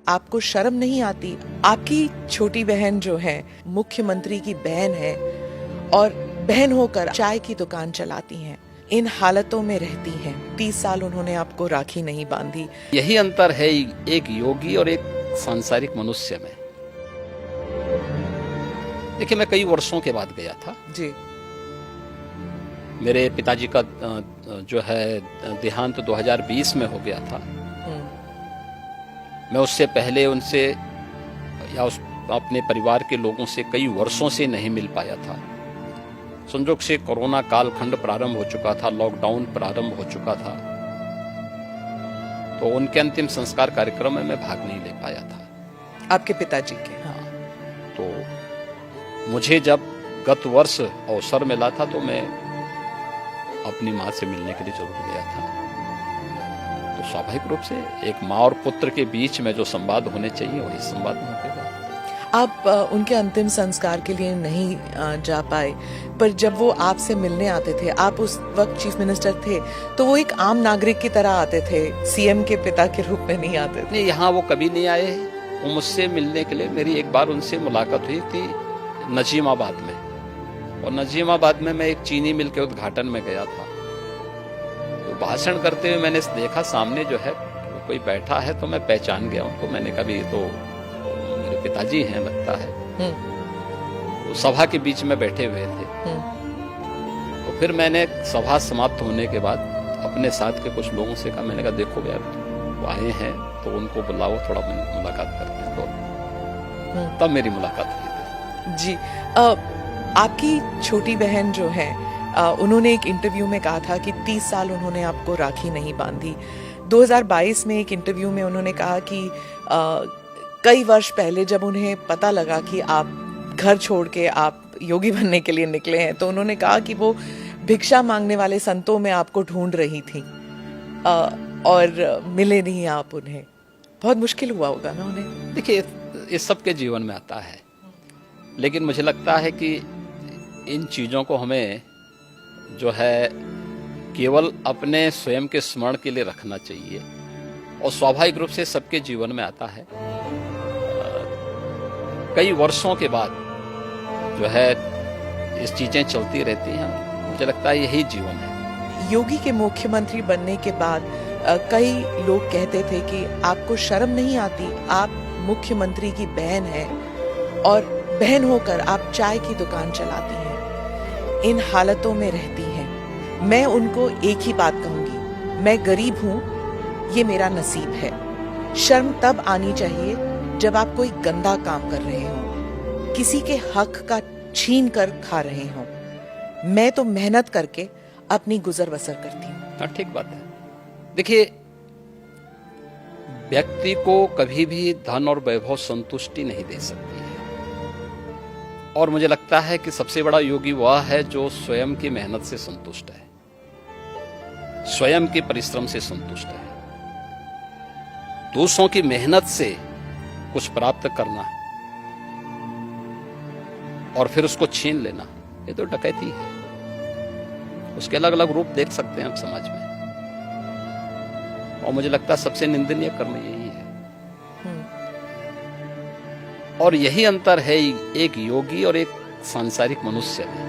आपको शर्म नहीं आती? आपकी छोटी बहन जो है मुख्यमंत्री की बहन है और बहन होकर चाय की दुकान चलाती हैं, इन हालतों में रहती हैं। 30 साल उन्होंने आपको राखी नहीं बांधी। यही अंतर है एक योगी और एक सांसारिक मनुष्य में। देखिए, मैं कई वर्षों के बाद गया था जी। मेरे पिताजी का जो है देहांत 2020 में हो गया था। मैं उससे पहले उनसे या अपने परिवार के लोगों से कई वर्षों से नहीं मिल पाया था। संजोग से कोरोना कालखंड प्रारंभ हो चुका था, लॉकडाउन प्रारंभ हो चुका था, तो उनके अंतिम संस्कार कार्यक्रम में मैं भाग नहीं ले पाया था। आपके पिताजी के? हाँ। तो मुझे जब गत वर्ष अवसर मिला था तो मैं अपनी माँ से मिलने के लिए जरूर गया था। तो स्वाभाविक रूप से एक माँ और पुत्र के बीच में जो संवाद होने चाहिए वही संवाद हो गया। आप उनके अंतिम संस्कार के लिए नहीं जा पाए, पर जब वो आपसे मिलने आते थे, आप उस वक्त चीफ मिनिस्टर थे, तो वो एक आम नागरिक की तरह आते थे, सीएम के पिता के रूप में नहीं आते थे। नहीं, यहाँ वो कभी नहीं आए। वो मुझसे मिलने के लिए, मेरी एक बार उनसे मुलाकात हुई थी नजीमाबाद में, और नजीमाबाद में मैं एक चीनी मिल के उद्घाटन में गया था। तो भाषण करते हुए मैंने देखा सामने जो है कोई बैठा है, तो मैं पहचान गया उनको। मैंने कहा ये तो मेरे पिताजी हैं लगता है। तो सभा के बीच में बैठे हुए थे। तो फिर मैंने सभा समाप्त होने के बाद अपने साथ के कुछ लोगों से कहा, मैंने कहा देखो यार वो आए हैं तो उनको बुलाओ, थोड़ा मुलाकात करते हैं। तो तब मेरी मुलाकात हुई थी। जी। आपकी छोटी बहन जो है उन्होंने एक इंटरव्यू में कहा था कि 30 साल उन्होंने आपको राखी नहीं बांधी। 2022 में एक इंटरव्यू में उन्होंने कहा कि कई वर्ष पहले जब उन्हें पता लगा कि आप घर छोड़ के आप योगी बनने के लिए निकले हैं, तो उन्होंने कहा कि वो भिक्षा मांगने वाले संतों में आपको ढूंढ रही थी और मिले नहीं आप उन्हें। बहुत मुश्किल हुआ होगा ना उन्हें? देखिए, ये सबके जीवन में आता है, लेकिन मुझे लगता है कि इन चीज़ों को हमें जो है केवल अपने स्वयं के स्मरण के लिए रखना चाहिए, और स्वाभाविक रूप से सबके जीवन में आता है। कई वर्षों के बाद जो है इस चीजें चलती रहती हैं। मुझे लगता है यही जीवन है। योगी के मुख्यमंत्री बनने के बाद कई लोग कहते थे कि आपको शर्म नहीं आती? आप मुख्यमंत्री की बहन हैं और बहन होकर आप चाय की दुकान चलाती हैं, इन हालतों में रहती हैं। मैं उनको एक ही बात कहूंगी, मैं गरीब हूं, ये मेरा नसीब है। शर्म तब आनी चाहिए जब आप कोई गंदा काम कर रहे हो, किसी के हक का छीन कर खा रहे हो। मैं तो मेहनत करके अपनी गुजर बसर करती हूँ। हाँ, ठीक बात है। देखिए, व्यक्ति को कभी भी धन और वैभव संतुष्टि नहीं दे सकती है, और मुझे लगता है कि सबसे बड़ा योगी वह है जो स्वयं की मेहनत से संतुष्ट है, स्वयं के परिश्रम से संतुष्ट है। दूसरों की मेहनत से कुछ प्राप्त करना और फिर उसको छीन लेना, ये to डकैती है। उसके अलग अलग रूप देख सकते हैं हम समाज में, और मुझे लगता है सबसे निंदनीय कर्म यही है। और यही अंतर है एक योगी और एक सांसारिक मनुष्य में।